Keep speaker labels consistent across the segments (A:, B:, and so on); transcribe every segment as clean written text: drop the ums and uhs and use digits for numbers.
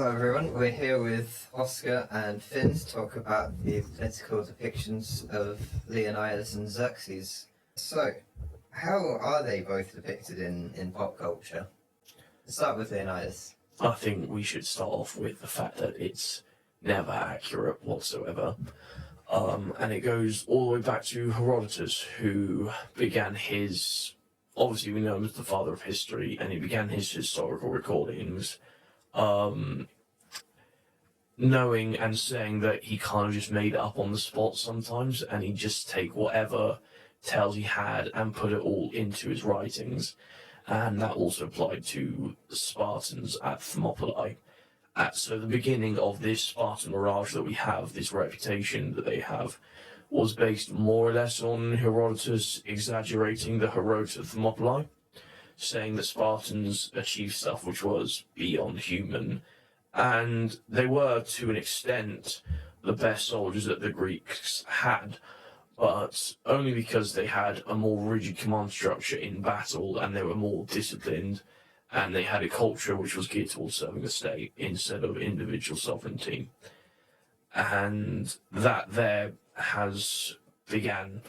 A: Hello everyone, we're here with Oscar and Finn to talk about the political depictions of Leonidas and Xerxes. So, how are they both depicted in pop culture? Let's start with Leonidas.
B: I think we should start off with the fact that it's never accurate whatsoever. And it goes all the way back to Herodotus, who began his, obviously we know him as the father of history, and he began his historical recordings knowing and saying that he kind of just made it up on the spot sometimes, and he'd just take whatever tales he had and put it all into his writings. And that also applied to the Spartans at Thermopylae. So the beginning of this Spartan mirage that we have, this reputation that they have, was based more or less on Herodotus exaggerating the heroics of Thermopylae, saying that Spartans achieved stuff which was beyond human, and they were, to an extent, the best soldiers that the Greeks had, but only because they had a more rigid command structure in battle, and they were more disciplined, and they had a culture which was geared towards serving the state instead of individual sovereignty. And that there has began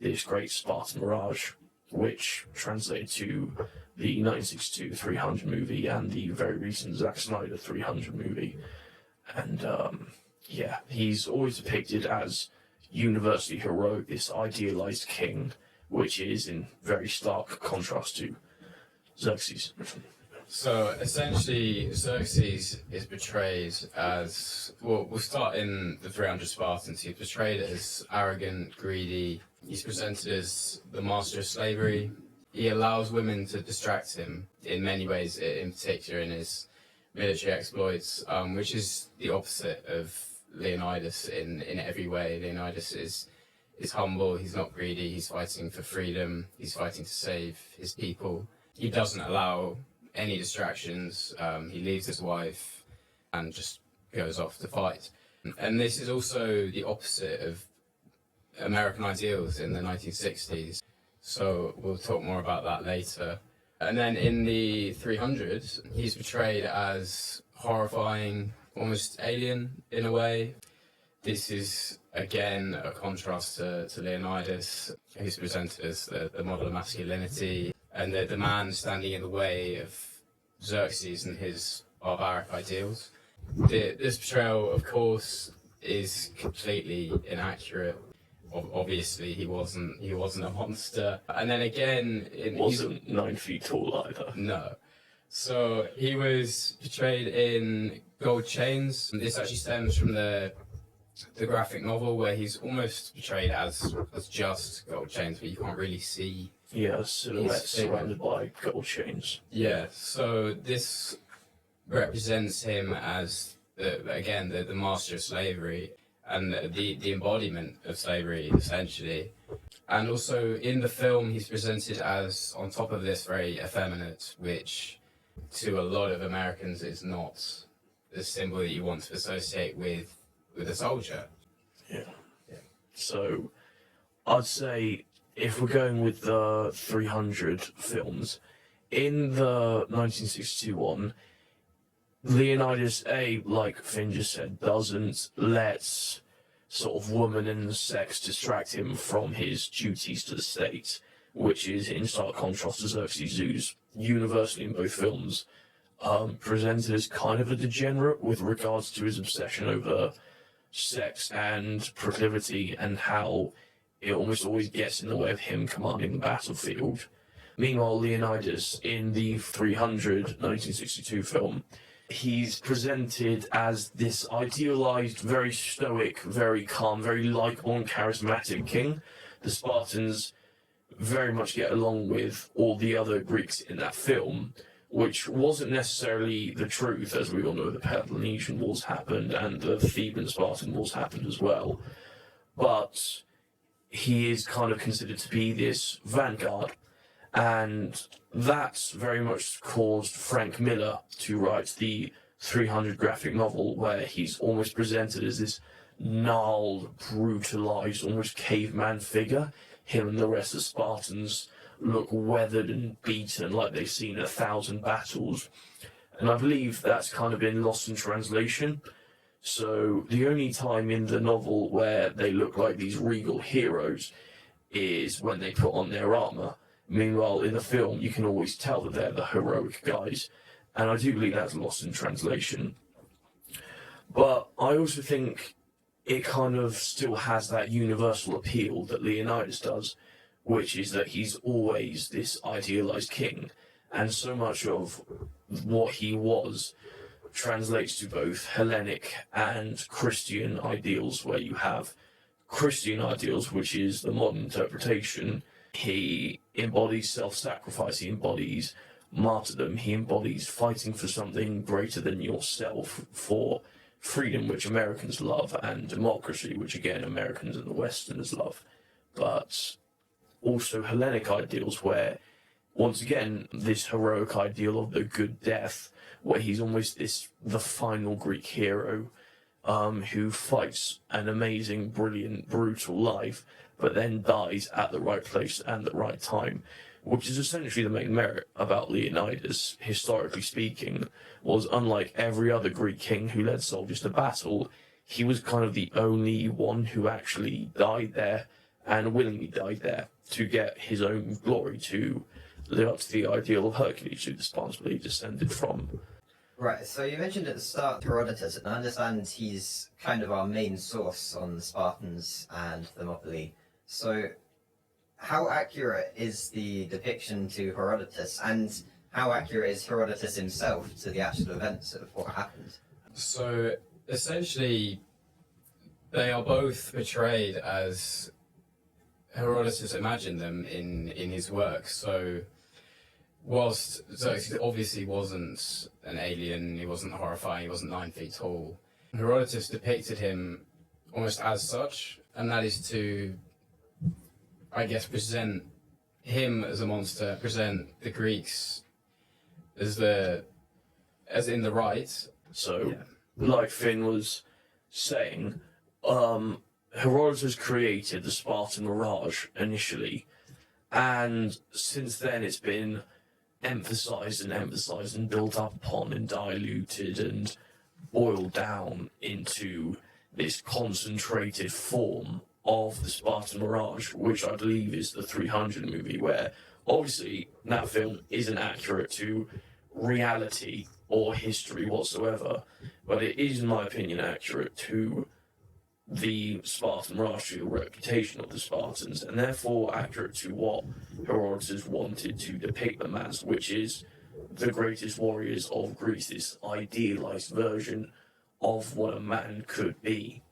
B: this great Spartan mirage, which translated to the 1962 300 movie and the very recent Zack Synder 300 movie. And he's always depicted as universally heroic, this idealized king, which is in very stark contrast to Xerxes.
C: So essentially, Xerxes is portrayed as, well, we'll start in the 300 Spartans. He's portrayed as arrogant, greedy. He's presented as the master of slavery. He allows women to distract him in many ways, in particular in his military exploits, which is the opposite of Leonidas in every way. Leonidas is humble, he's not greedy, he's fighting for freedom, he's fighting to save his people. He doesn't allow any distractions, he leaves his wife and just goes off to fight. And this is also the opposite of American ideals in the 1960s. So we'll talk more about that later. And then in the 300s, he's portrayed as horrifying, almost alien in a way. This is, again, a contrast to Leonidas, who's presented as the model of masculinity, and the man standing in the way of Xerxes and his barbaric ideals. This portrayal, of course, is completely inaccurate. Obviously, he wasn't a monster. And then again,
B: Wasn't 9 feet tall either.
C: No. So he was portrayed in gold chains. This actually stems from the graphic novel, where he's almost portrayed as just gold chains, but you can't really see.
B: Yeah, silhouettes surrounded by gold chains.
C: Yeah, so this represents him as, the master of slavery and the embodiment of slavery, essentially. And also in the film, he's presented as, on top of this, very effeminate, which to a lot of Americans is not the symbol that you want to associate with a soldier.
B: Yeah. So I'd say, if we're going with the 300 films, in the 1962 one, Leonidas, like Finn just said, doesn't let sort of woman and sex distract him from his duties to the state, which is in stark contrast to Xerxes, who's universally in both films presented as kind of a degenerate with regards to his obsession over sex and proclivity, and how it almost always gets in the way of him commanding the battlefield. Meanwhile, Leonidas, in the 300 1962 film, he's presented as this idealized, very stoic, very calm, very likable and charismatic king. The Spartans very much get along with all the other Greeks in that film, which wasn't necessarily the truth. As we all know, the Peloponnesian Wars happened and the Theban-Spartan Wars happened as well. But he is kind of considered to be this vanguard, and that's very much caused Frank Miller to write the 300 graphic novel, where he's almost presented as this gnarled, brutalized, almost caveman figure. Him and the rest of the Spartans look weathered and beaten, like they've seen 1,000 battles. And I believe that's kind of been lost in translation. So the only time in the novel where they look like these regal heroes is when they put on their armour. Meanwhile, in the film, you can always tell that they're the heroic guys. And I do believe that's lost in translation. But I also think it kind of still has that universal appeal that Leonidas does, which is that he's always this idealized king. And so much of what he was translates to both Hellenic and Christian ideals, where you have Christian ideals, which is the modern interpretation. He embodies self-sacrifice, he embodies martyrdom, he embodies fighting for something greater than yourself, for freedom, which Americans love, and democracy, which again Americans and the Westerners love. But also Hellenic ideals, where once again this heroic ideal of the good death, where he's almost the final Greek hero who fights an amazing, brilliant, brutal life, but then dies at the right place and the right time, which is essentially the main merit about Leonidas, historically speaking, was unlike every other Greek king who led soldiers to battle, he was kind of the only one who actually died there, and willingly died there, to get his own glory, to live up to the ideal of Hercules, who the Spartans believe descended from.
A: Right, so you mentioned at the start Herodotus, and I understand he's kind of our main source on the Spartans and Thermopylae. So how accurate is the depiction to Herodotus, and how accurate is Herodotus himself to the actual events of what happened?
C: So essentially, they are both portrayed as Herodotus imagined them in his work. So whilst Xerxes obviously wasn't an alien, he wasn't horrifying, he wasn't 9 feet tall, Herodotus depicted him almost as such, and that is to, I guess, present him as a monster, present the Greeks as in the right.
B: So, like Finn was saying, Herodotus created the Spartan mirage initially, and since then it's been emphasized and built up upon and diluted and boiled down into this concentrated form of the Spartan mirage, which I believe is the 300 movie, where obviously that film isn't accurate to reality or history whatsoever, but it is, in my opinion, accurate to the Spartan mirage, to the reputation of the Spartans, and therefore accurate to what Herodotus wanted to depict them as, which is the greatest warriors of Greece, this idealized version of what a man could be.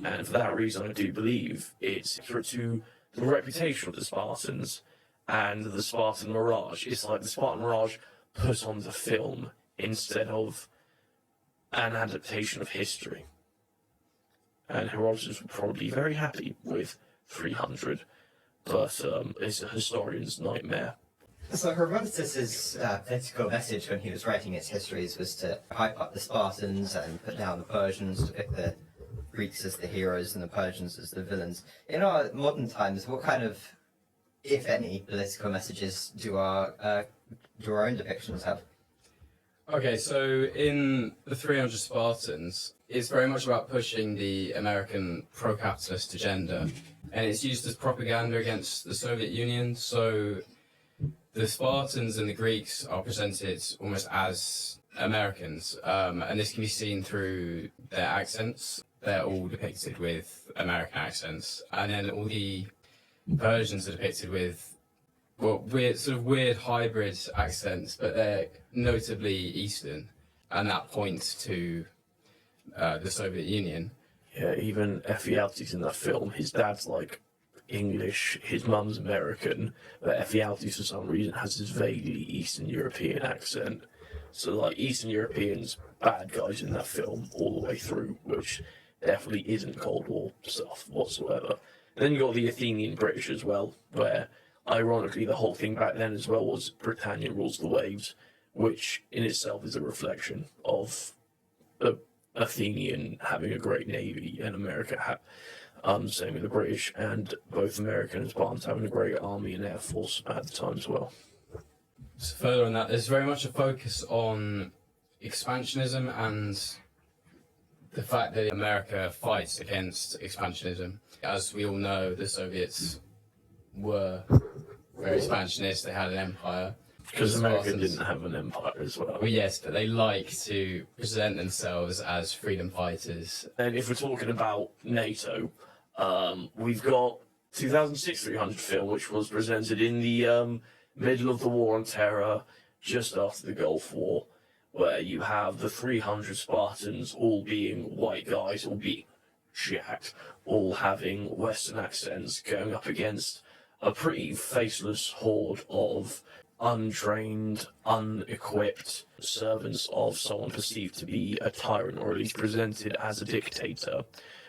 B: And for that reason, I do believe it's accurate to the reputation of the Spartans and the Spartan mirage. It's like the Spartan mirage put on the film instead of an adaptation of history. And Herodotus would probably be very happy with 300, but it's a historian's nightmare.
A: So Herodotus's political message when he was writing his histories was to hype up the Spartans and put down the Persians, to pick the Greeks as the heroes and the Persians as the villains. In our modern times, what kind of, if any, political messages do our own depictions have?
C: Okay, so in the 300 Spartans, it's very much about pushing the American pro-capitalist agenda, and it's used as propaganda against the Soviet Union. So the Spartans and the Greeks are presented almost as Americans, and this can be seen through their accents. They're all depicted with American accents, and then all the Persians are depicted with weird hybrid accents, but they're notably Eastern, and that points to the Soviet Union.
B: Yeah, even Ephialtes in that film, his dad's like English, his mum's American, but Ephialtes for some reason has this vaguely Eastern European accent. So like Eastern Europeans, bad guys in that film all the way through, which definitely isn't Cold War stuff whatsoever. And then you got the Athenian British as well, where ironically the whole thing back then as well was Britannia rules the waves, which in itself is a reflection of the Athenian having a great navy and America same with the British, and both American and Spartans having a great army and air force at the time as well.
C: So further on that, there's very much a focus on expansionism and the fact that America fights against expansionism. As we all know, the Soviets were very expansionist, they had an empire.
B: Because America didn't have an empire as well.
C: Well, yes, but they like to present themselves as freedom fighters.
B: And if we're talking about NATO, we've got 2006 300 film, which was presented in the middle of the War on Terror, just after the Gulf War, where you have the 300 Spartans all being white guys, all being jacked, all having Western accents, going up against a pretty faceless horde of untrained, unequipped servants of someone perceived to be a tyrant, or at least presented as a dictator,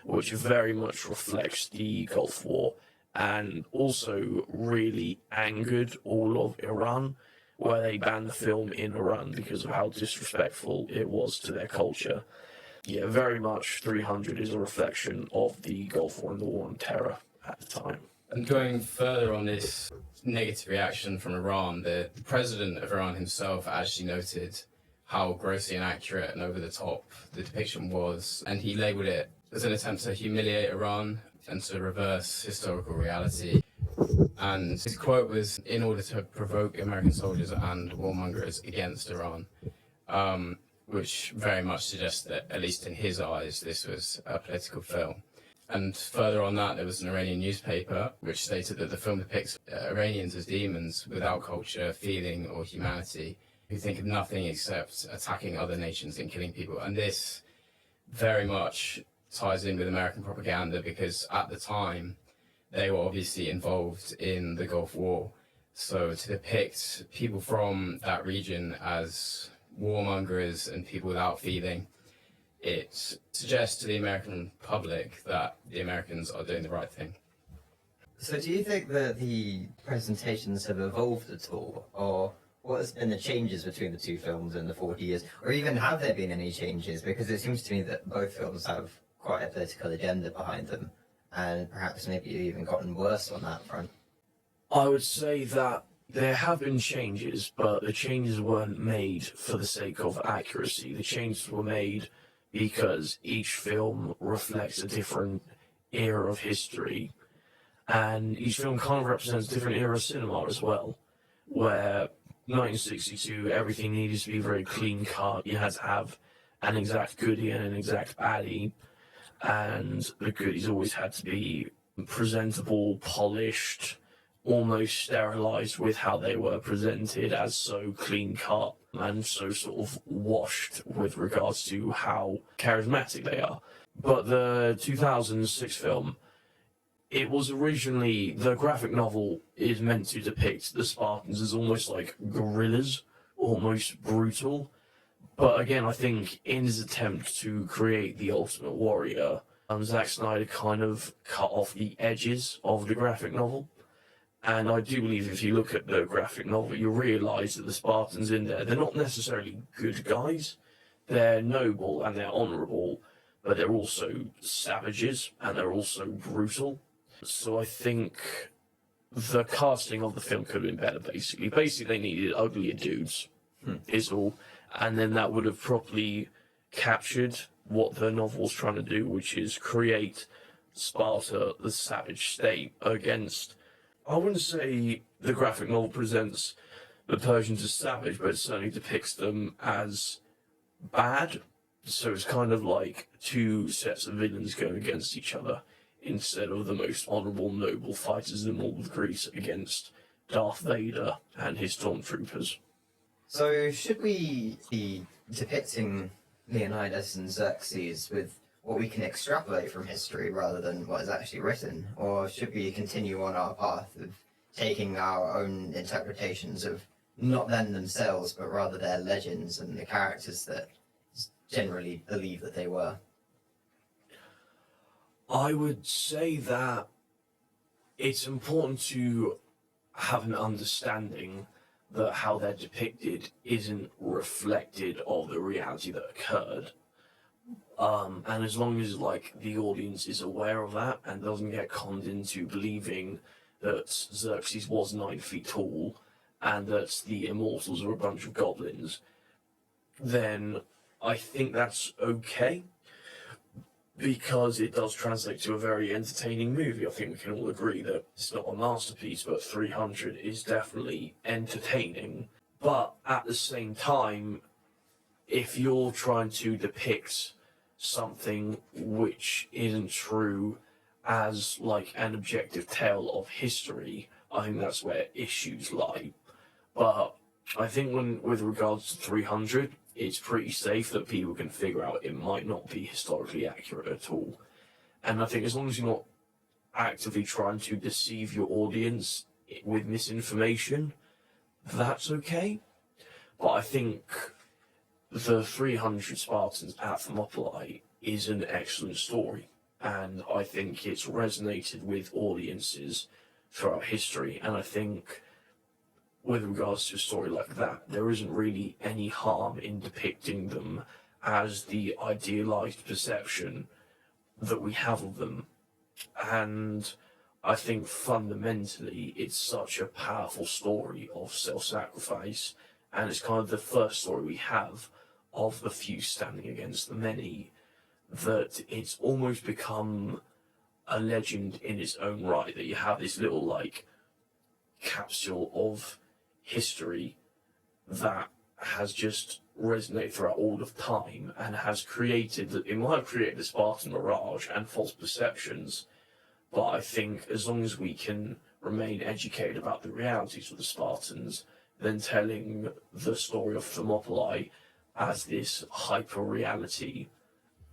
B: which very much reflects the Gulf War and also really angered all of Iran, where they banned the film in Iran because of how disrespectful it was to their culture. Yeah, very much 300 is a reflection of the Gulf War and the War on Terror at the time.
C: And going further on this negative reaction from Iran, the president of Iran himself actually noted how grossly inaccurate and over the top the depiction was, and he labelled it as an attempt to humiliate Iran and to reverse historical reality. And his quote was, in order to provoke American soldiers and warmongers against Iran, which very much suggests that, at least in his eyes, this was a political film. And further on that, there was an Iranian newspaper which stated that the film depicts Iranians as demons without culture, feeling, or humanity, who think of nothing except attacking other nations and killing people. And this very much ties in with American propaganda, because at the time, they were obviously involved in the Gulf War. So to depict people from that region as warmongers and people without feeling, it suggests to the American public that the Americans are doing the right thing.
A: So do you think that the presentations have evolved at all, or what has been the changes between the two films in the 40 years, or even have there been any changes? Because it seems to me that both films have quite a political agenda behind them, and perhaps maybe even gotten worse on that front.
B: I would say that there have been changes, but the changes weren't made for the sake of accuracy. The changes were made because each film reflects a different era of history, and each film kind of represents a different era of cinema as well, where 1962, everything needed to be very clean cut. You had to have an exact goodie and an exact baddie, and the goodies always had to be presentable, polished, almost sterilized with how they were presented, as so clean cut and so sort of washed with regards to how charismatic they are. But the 2006 film, it was originally, the graphic novel is meant to depict the Spartans as almost like guerrillas, almost brutal. But again, I think in his attempt to create the ultimate warrior, Zack Synder kind of cut off the edges of the graphic novel. And I do believe if you look at the graphic novel, you realise that the Spartans in there, they're not necessarily good guys. They're noble and they're honourable, but they're also savages and they're also brutal. So I think the casting of the film could have been better, basically. Basically, they needed uglier dudes, is all. And then that would have properly captured what the novel's trying to do, which is create Sparta, the savage state, against... I wouldn't say the graphic novel presents the Persians as savage, but it certainly depicts them as bad. So it's kind of like two sets of villains going against each other, instead of the most honourable, noble fighters in all of Greece against Darth Vader and his stormtroopers.
A: So should we be depicting Leonidas and Xerxes with what we can extrapolate from history rather than what is actually written? Or should we continue on our path of taking our own interpretations of not them themselves, but rather their legends and the characters that generally believe that they were?
B: I would say that it's important to have an understanding that how they're depicted isn't reflected of the reality that occurred. And as long as like the audience is aware of that and doesn't get conned into believing that Xerxes was 9 feet tall and that the immortals are a bunch of goblins, then I think that's okay, because it does translate to a very entertaining movie. I think we can all agree that it's not a masterpiece, but 300 is definitely entertaining. But at the same time, if you're trying to depict something which isn't true as like an objective tale of history, I think that's where issues lie. But I think with regards to 300, it's pretty safe that people can figure out it might not be historically accurate at all. And I think as long as you're not actively trying to deceive your audience with misinformation, that's okay. But I think the 300 Spartans at Thermopylae is an excellent story, and I think it's resonated with audiences throughout history, and I think with regards to a story like that, there isn't really any harm in depicting them as the idealized perception that we have of them. And I think fundamentally it's such a powerful story of self-sacrifice, and it's kind of the first story we have of the few standing against the many, that it's almost become a legend in its own right, that you have this little like capsule of history that has just resonated throughout all of time and has created, it might have created the Spartan mirage and false perceptions, but I think as long as we can remain educated about the realities of the Spartans, then telling the story of Thermopylae as this hyper-reality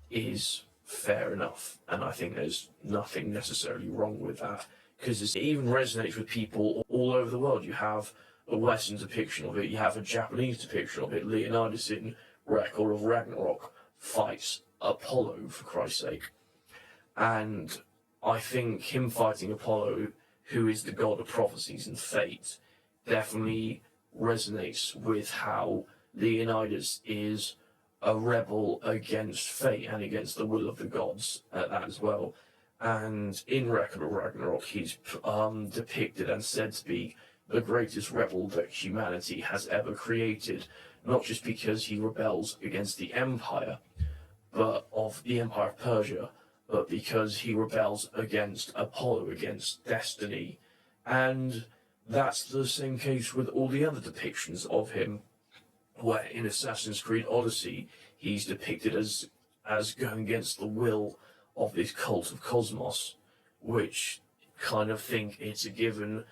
B: is fair enough, and I think there's nothing necessarily wrong with that, because it even resonates with people all over the world. You have a Western depiction of it, you have a Japanese depiction of it. Leonidas in Record of Ragnarok fights Apollo, for Christ's sake. And I think him fighting Apollo, who is the god of prophecies and fate, definitely resonates with how Leonidas is a rebel against fate and against the will of the gods at that as well. And in Record of Ragnarok, he's depicted and said to be the greatest rebel that humanity has ever created, not just because he rebels against the empire, but of the Empire of Persia, but because he rebels against Apollo, against destiny. And that's the same case with all the other depictions of him, where in Assassin's Creed Odyssey, he's depicted as going against the will of this cult of Cosmos, which kind of think it's a given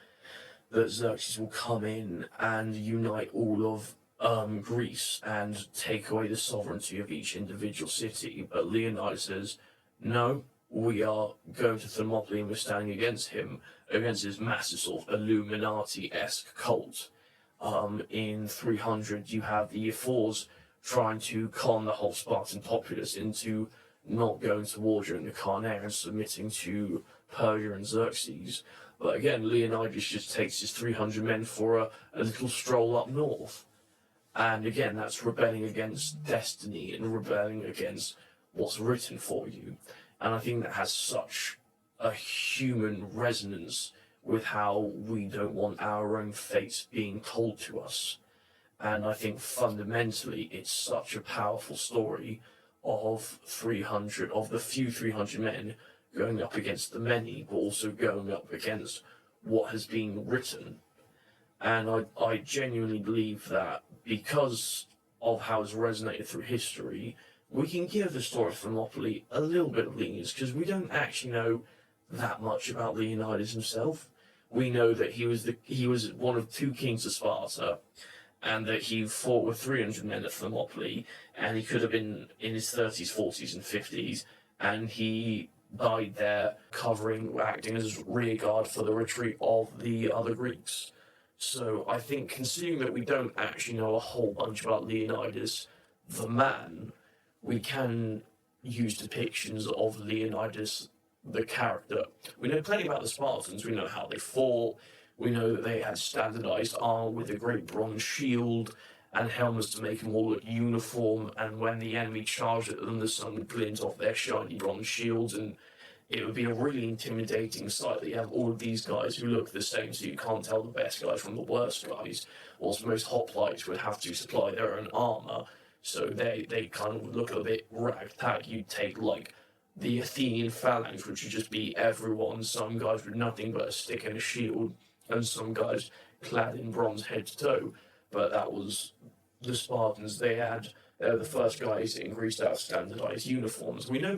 B: that Xerxes will come in and unite all of Greece and take away the sovereignty of each individual city. But Leonidas says, no, we are going to Thermopylae and we're standing against him, against his massive sort of Illuminati-esque cult. In 300, you have the Ephors trying to con the whole Spartan populace into not going to war during the Carnae and submitting to Persia and Xerxes. But again, Leonidas just takes his 300 men for a little stroll up north. And again, that's rebelling against destiny and rebelling against what's written for you. And I think that has such a human resonance with how we don't want our own fates being told to us. And I think fundamentally it's such a powerful story of 300, of the few 300 men going up against the many, but also going up against what has been written. And I genuinely believe that because of how it's resonated through history, we can give the story of Thermopylae a little bit of lenience, because we don't actually know that much about Leonidas himself. We know that he was one of two kings of Sparta, and that he fought with 300 men at Thermopylae, and he could have been in his 30s, 40s, and 50s, and he died there acting as rear guard for the retreat of the other Greeks. So I think, considering that we don't actually know a whole bunch about Leonidas, the man, we can use depictions of Leonidas, the character. We know plenty about the Spartans. We know how they fought. We know that they had standardized armor with a great bronze shield and helmets to make them all look uniform, and when the enemy charged at them, the sun would glint off their shiny bronze shields, and it would be a really intimidating sight that you have all of these guys who look the same, so you can't tell the best guys from the worst guys, whilst most hoplites would have to supply their own armor. So they kind of look a bit ragtag. You'd take like the Athenian phalanx, which would just be everyone, some guys with nothing but a stick and a shield, and some guys clad in bronze head to toe. But that was the Spartans. They were the first guys in Greece to have standardized uniforms. We know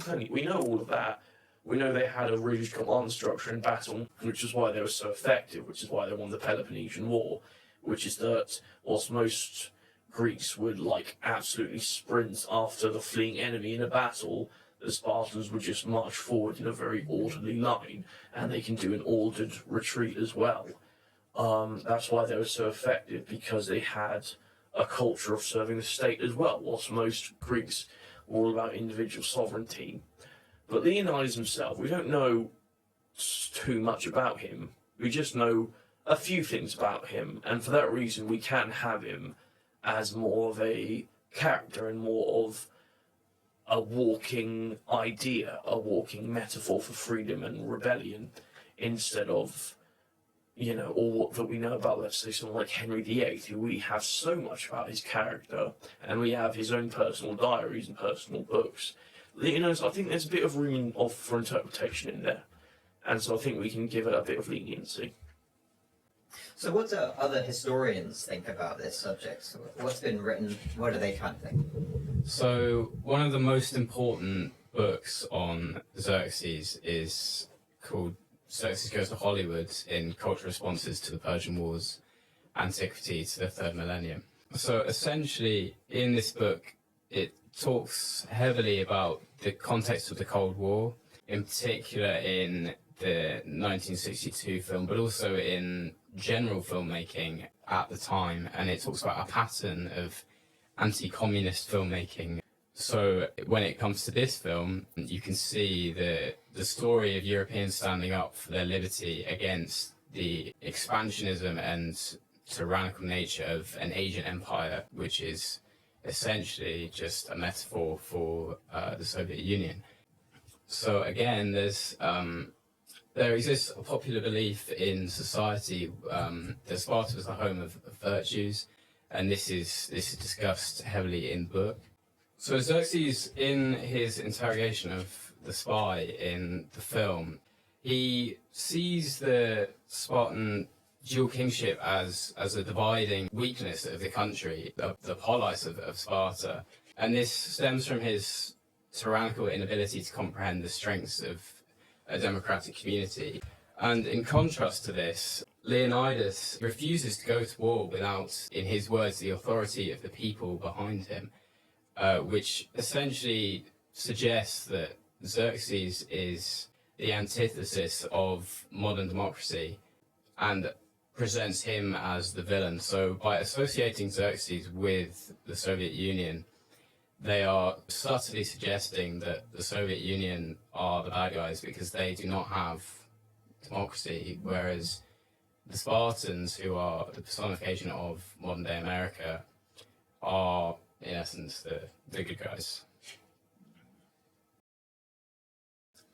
B: all of that. We know they had a rigid command structure in battle, which is why they were so effective, which is why they won the Peloponnesian War, which is that whilst most Greeks would like absolutely sprint after the fleeing enemy in a battle, the Spartans would just march forward in a very orderly line, and they can do an ordered retreat as well. That's why they were so effective, because they had a culture of serving the state as well, whilst most Greeks were all about individual sovereignty. But Leonidas himself, we don't know too much about him. We just know a few things about him, and for that reason we can have him as more of a character and more of a walking idea, a walking metaphor for freedom and rebellion, instead of, all that we know about, let's say, someone like Henry VIII, who we have so much about his character, and we have his own personal diaries and personal books. I think there's a bit of room for interpretation in there, and so I think we can give it a bit of leniency.
A: So what do other historians think about this subject? What's been written? What do they kind of think?
C: So one of the most important books on Xerxes is called Xerxes Goes to Hollywood in Cultural Responses to the Persian Wars, Antiquity to the Third Millennium. So essentially, in this book, it talks heavily about the context of the Cold War, in particular in the 1962 film, but also in general filmmaking at the time, and it talks about a pattern of anti-communist filmmaking. So when it comes to this film, you can see the story of Europeans standing up for their liberty against the expansionism and tyrannical nature of an Asian empire, which is essentially just a metaphor for the Soviet Union. So again, there exists a popular belief in society that Sparta was the home of virtues, and this is discussed heavily in the book. So Xerxes, in his interrogation of the spy in the film, he sees the Spartan dual kingship as a dividing weakness of the country, the polis of Sparta, and this stems from his tyrannical inability to comprehend the strengths of a democratic community. And in contrast to this, Leonidas refuses to go to war without, in his words, the authority of the people behind him, which essentially suggests that Xerxes is the antithesis of modern democracy and presents him as the villain. So by associating Xerxes with the Soviet Union, they are subtly suggesting that the Soviet Union are the bad guys because they do not have democracy, whereas the Spartans, who are the personification of modern-day America, are, in essence, the good guys.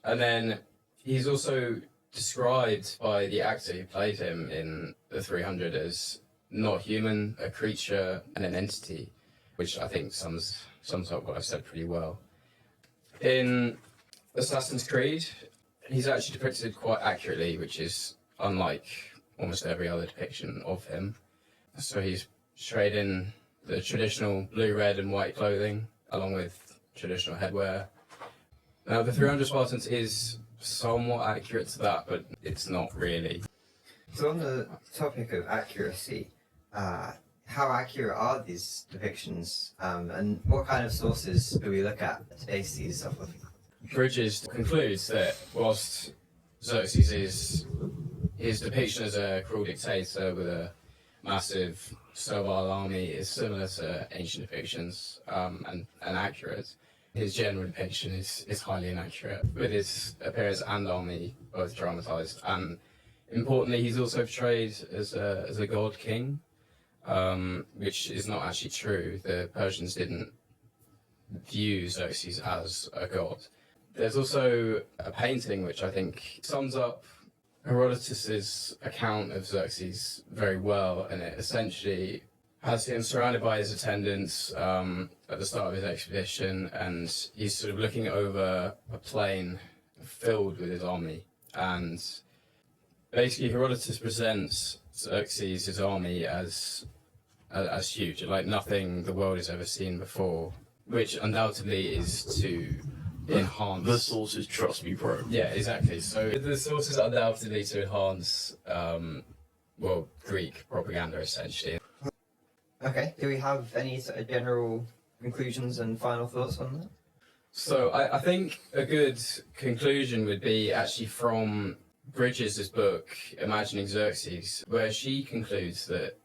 C: And then he's also described by the actor who played him in the 300 as not human, a creature, and an entity, which I think sums up what I've said pretty well. In Assassin's Creed, he's actually depicted quite accurately, which is unlike almost every other depiction of him. So he's portrayed in the traditional blue, red, and white clothing, along with traditional headwear. Now, the 300 Spartans is somewhat accurate to that, but it's not really.
A: So on the topic of accuracy, how accurate are these depictions, and what kind of sources do we look at to base these off of?
C: Bridges concludes that whilst Xerxes is his depiction as a cruel dictator with a massive servile army is similar to ancient depictions and accurate, his general depiction is highly inaccurate, with his appearance and army both dramatized. And importantly, he's also portrayed as a god king, which is not actually true. The Persians didn't view Xerxes as a god. There's also a painting which I think sums up Herodotus's account of Xerxes very well, and it essentially has him surrounded by his attendants at the start of his expedition, and he's sort of looking over a plain filled with his army. And basically, Herodotus presents Xerxes' his army as huge, like nothing the world has ever seen before, which undoubtedly is to enhance
B: The sources, trust me, bro.
C: Yeah, exactly. So the sources are undoubtedly to enhance, Greek propaganda, essentially.
A: Okay, do we have any sort of general conclusions and final thoughts on that?
C: So I think a good conclusion would be actually from Bridges' book, Imagining Xerxes, where she concludes that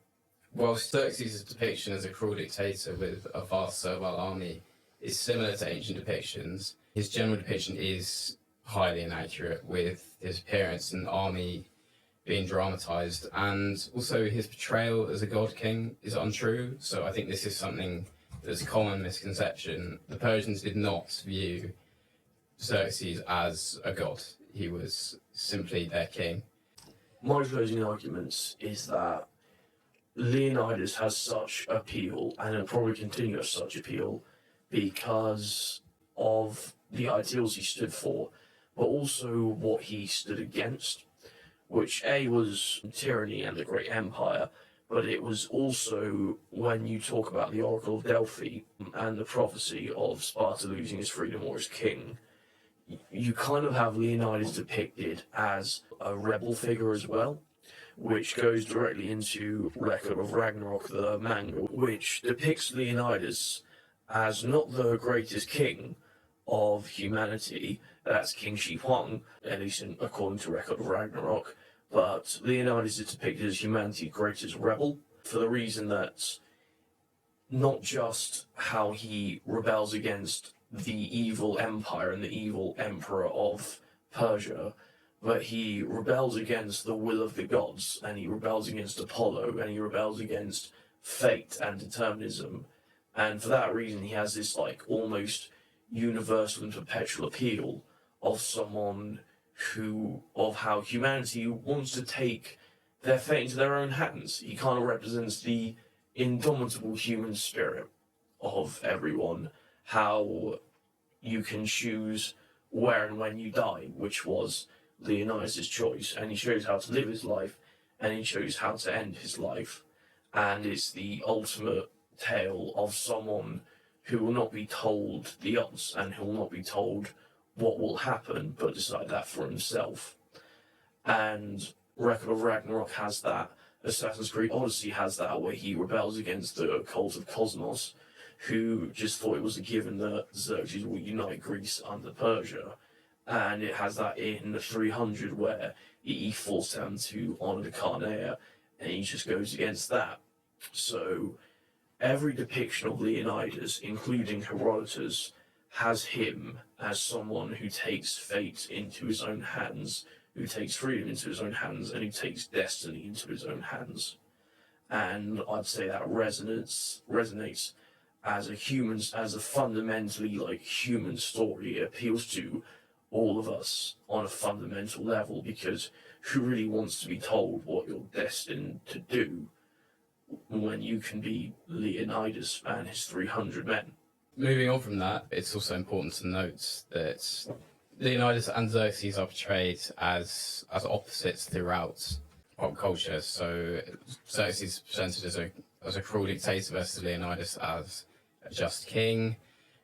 C: whilst Xerxes' depiction as a cruel dictator with a vast servile army is similar to ancient depictions, his general depiction is highly inaccurate, with his appearance and army being dramatised, and also his portrayal as a god king is untrue. So I think this is something that's a common misconception. The Persians did not view Xerxes as a god. He was simply their king.
B: My closing arguments is that Leonidas has such appeal, and it'll probably continue to have such appeal, because of the ideals he stood for, but also what he stood against, which A was tyranny and the great empire, but it was also, when you talk about the Oracle of Delphi and the prophecy of Sparta losing his freedom or his king, you kind of have Leonidas depicted as a rebel figure as well, which goes directly into Record of Ragnarok, the manga, which depicts Leonidas as not the greatest king of humanity, that's King Shi Huang, at least according to Record of Ragnarok, but Leonidas is depicted as humanity's greatest rebel, for the reason that not just how he rebels against the evil empire and the evil emperor of Persia, but he rebels against the will of the gods, and he rebels against Apollo, and he rebels against fate and determinism. And for that reason, he has this like almost universal and perpetual appeal of someone of how humanity wants to take their fate into their own hands. He kind of represents the indomitable human spirit of everyone, how you can choose where and when you die, which was Leonidas' choice, and he shows how to live his life, and he shows how to end his life, and it's the ultimate tale of someone who will not be told the odds, and who will not be told what will happen, but decide that for himself. And Record of Ragnarok has that, Assassin's Creed Odyssey has that, where he rebels against the cult of Cosmos, who just thought it was a given that Xerxes would unite Greece under Persia. And it has that in the 300, where he forced them to honour the Carnea, and he just goes against that. So every depiction of Leonidas, including Herodotus, has him as someone who takes fate into his own hands, who takes freedom into his own hands, and who takes destiny into his own hands. And I'd say that resonates as a fundamentally like human story. It appeals to all of us on a fundamental level, because who really wants to be told what you're destined to do when you can be Leonidas and his 300 men?
C: Moving on from that, it's also important to note that Leonidas and Xerxes are portrayed as opposites throughout pop culture. So Xerxes is presented as a cruel dictator versus Leonidas as a just king,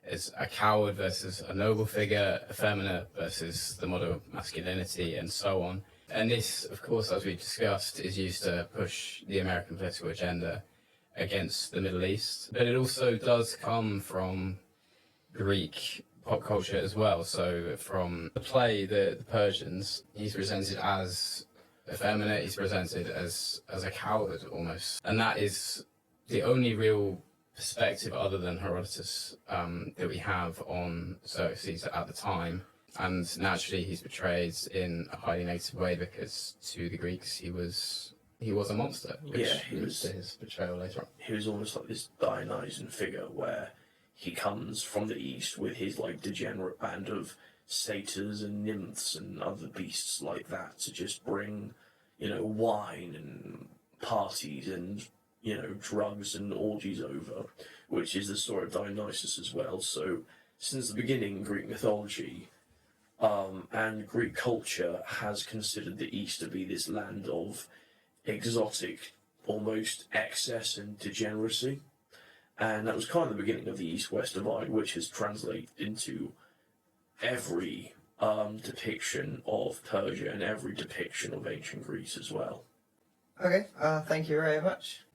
C: as a coward versus a noble figure, effeminate versus the model of masculinity, and so on. And this, of course, as we've discussed, is used to push the American political agenda against the Middle East. But it also does come from Greek pop culture as well. So from the play, the Persians, he's presented as effeminate, he's presented as a coward almost. And that is the only real perspective other than Herodotus that we have on Xerxes at the time. And naturally he's portrayed in a highly negative way, because to the Greeks he was a monster, which
B: he was
C: his portrayal later on.
B: He was almost like this Dionysian figure, where he comes from the east with his like degenerate band of satyrs and nymphs and other beasts like that to just bring, wine and parties and, drugs and orgies over, which is the story of Dionysus as well. So since the beginning, Greek mythology and Greek culture has considered the East to be this land of exotic, almost excess and degeneracy. And that was kind of the beginning of the East-West divide, which has translated into every depiction of Persia and every depiction of ancient Greece as well.
A: Okay, thank you very much.